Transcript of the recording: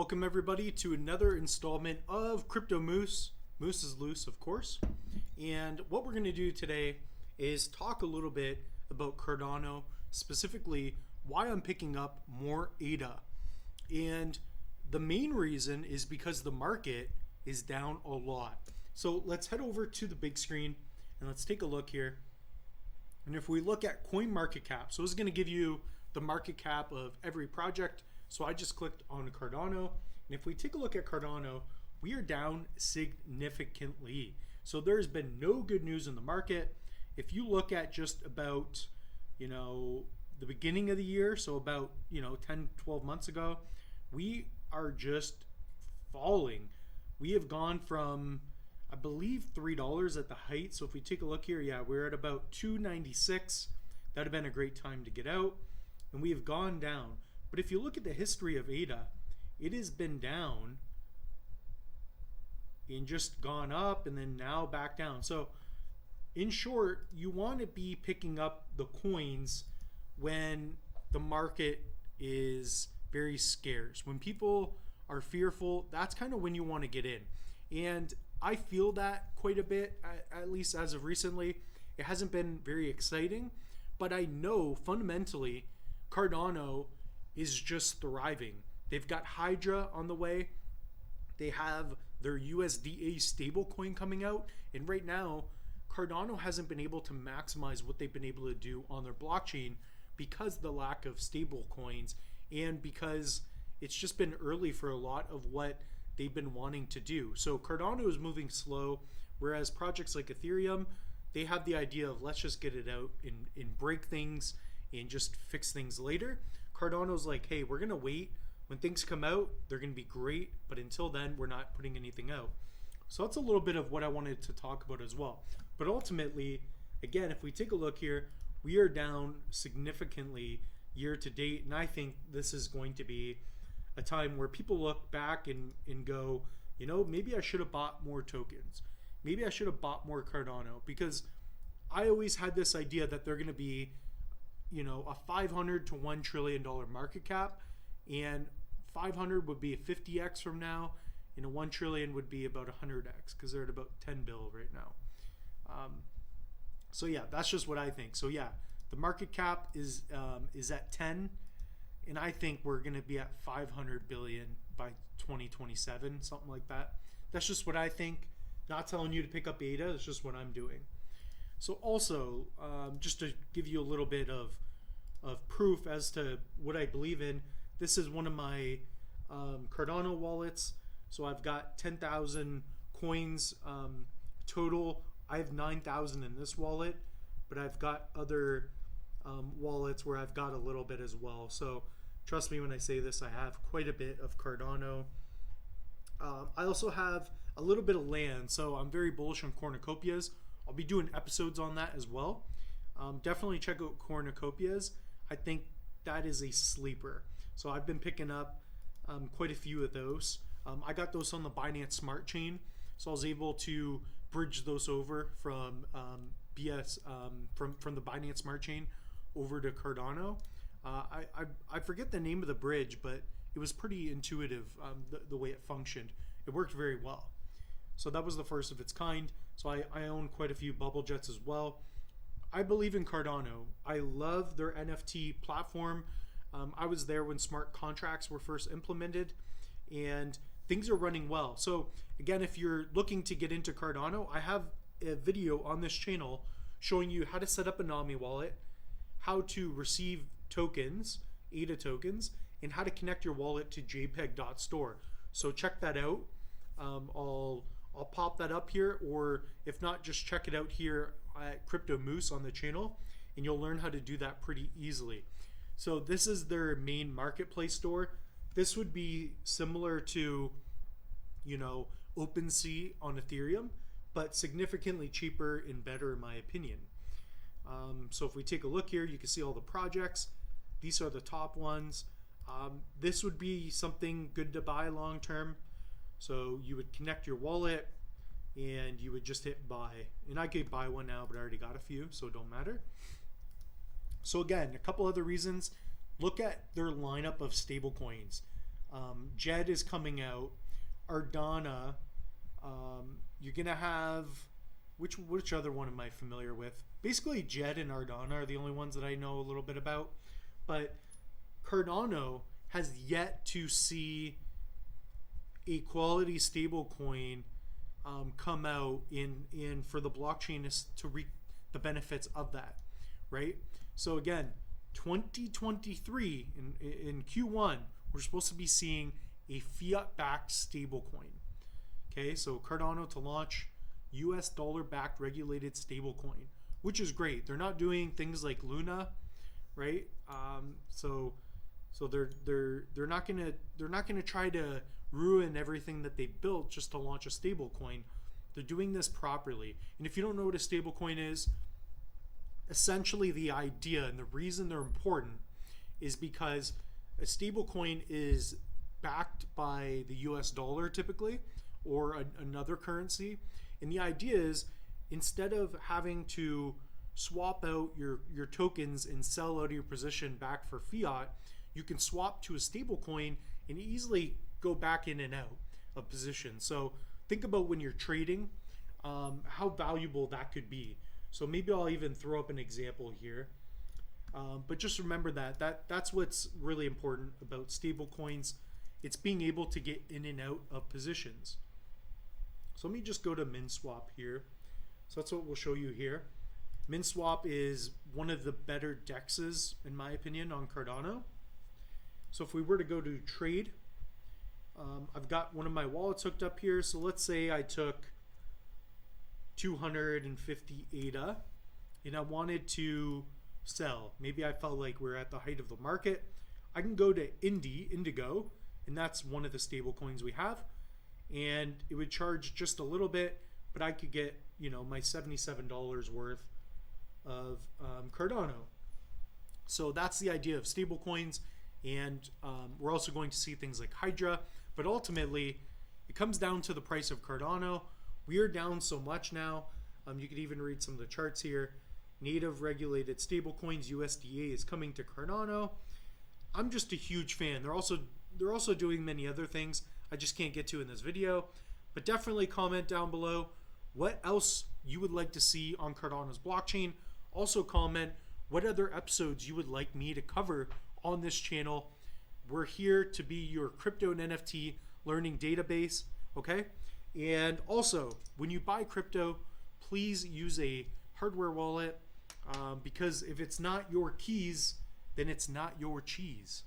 Welcome everybody to another installment of Crypto Moose. Moose is loose, of course. And what we're going to do today is talk a little bit about Cardano, specifically why I'm picking up more ADA. And the main reason is because the market is down a lot. So let's head over to the big screen and let's take a look here. And if we look at coin market cap, so this is going to give you the market cap of every project. So I just clicked on Cardano, and if we take a look at Cardano, we are down significantly. So there's been no good news in the market. If you look at just about, the beginning of the year, so about, 10, 12 months ago, we are just falling. We have gone from, I believe, $3 at the height. So if we take a look here, yeah, we're at about $2.96. That would have been a great time to get out. And we have gone down. But if you look at the history of ADA, it has been down and just gone up and then now back down. So in short, you want to be picking up the coins when the market is very scarce. When people are fearful, that's kind of when you want to get in. And I feel that quite a bit, at least as of recently. It hasn't been very exciting, but I know fundamentally Cardano is just thriving. They've got Hydra on the way. They have their USDA stablecoin coming out. And right now, Cardano hasn't been able to maximize what they've been able to do on their blockchain because of the lack of stablecoins and because it's just been early for a lot of what they've been wanting to do. So Cardano is moving slow, whereas projects like Ethereum, they have the idea of let's just get it out and break things and just fix things later. Cardano's like, hey, we're going to wait. When things come out, they're going to be great. But until then, we're not putting anything out. So that's a little bit of what I wanted to talk about as well. But ultimately, again, if we take a look here, we are down significantly year to date. And I think this is going to be a time where people look back and go, maybe I should have bought more tokens. Maybe I should have bought more Cardano, because I always had this idea that they're going to be a $500 to $1 trillion market cap, and 500 would be a 50x from now, and a 1 trillion would be about 100x, because they're at about 10 bill right now. So yeah, that's just what I think. So yeah, the market cap is at 10, and I think we're going to be at 500 billion by 2027, something like that. That's just what I think. Not telling you to pick up ADA, it's just what I'm doing. So also, just to give you a little bit of proof as to what I believe in, this is one of my Cardano wallets. So I've got 10,000 coins total. I have 9,000 in this wallet, but I've got other wallets where I've got a little bit as well. So trust me when I say this, I have quite a bit of Cardano. I also have a little bit of land, so I'm very bullish on cornucopias. I'll be doing episodes on that as well. Definitely check out cornucopias. I think that is a sleeper. So I've been picking up quite a few of those. I got those on the Binance Smart Chain, so I was able to bridge those over from from the Binance Smart Chain over to Cardano. I forget the name of the bridge, but it was pretty intuitive the way it functioned. It worked very well. So that was the first of its kind. So I own quite a few bubble jets as well. I believe in Cardano. I love their NFT platform. I was there when smart contracts were first implemented, and things are running well. So again, if you're looking to get into Cardano, I have a video on this channel showing you how to set up a NAMI wallet, how to receive tokens, ADA tokens, and how to connect your wallet to jpeg.store. So check that out. I'll pop that up here, or if not, just check it out here at Crypto Moose on the channel, and you'll learn how to do that pretty easily. So this is their main marketplace store. This would be similar to, OpenSea on Ethereum, but significantly cheaper and better in my opinion. So if we take a look here, you can see all the projects. These are the top ones. This would be something good to buy long term. So you would connect your wallet and you would just hit buy. And I could buy one now, but I already got a few, so it don't matter. So again, a couple other reasons. Look at their lineup of stable coins. Jed is coming out. Ardana. You're gonna have which other one am I familiar with? Basically, Jed and Ardana are the only ones that I know a little bit about. But Cardano has yet to see a quality stablecoin come out in for the blockchain to reap the benefits of that, right? So again, 2023 in Q1, we're supposed to be seeing a fiat-backed stablecoin. Okay, so Cardano to launch US dollar-backed regulated stablecoin, which is great. They're not doing things like Luna, right? So they're not gonna try to ruin everything that they built just to launch a stablecoin. They're doing this properly. And if you don't know what a stablecoin is, essentially the idea and the reason they're important is because a stablecoin is backed by the US dollar typically, or another currency. And the idea is, instead of having to swap out your tokens and sell out of your position back for fiat, you can swap to a stablecoin and easily go back in and out of position. So think about when you're trading, how valuable that could be. So maybe I'll even throw up an example here. But just remember that's what's really important about stablecoins. It's being able to get in and out of positions. So let me just go to Minswap here. So that's what we'll show you here. Minswap is one of the better dexes, in my opinion, on Cardano. So if we were to go to trade, I've got one of my wallets hooked up here. So let's say I took 250 ADA and I wanted to sell. Maybe I felt like we're at the height of the market. I can go to Indigo, and that's one of the stable coins we have. And it would charge just a little bit, but I could get, my $77 worth of Cardano. So that's the idea of stable coins. And we're also going to see things like Hydra, but ultimately it comes down to the price of Cardano. We are down so much now. You could even read some of the charts here. Native regulated stablecoins, USDA, is coming to Cardano. I'm just a huge fan. They're also doing many other things I just can't get to in this video. But definitely comment down below what else you would like to see on Cardano's blockchain. Also comment what other episodes you would like me to cover on this channel. We're here to be your crypto and NFT learning database, okay? And also, when you buy crypto, please use a hardware wallet, because if it's not your keys, then it's not your cheese.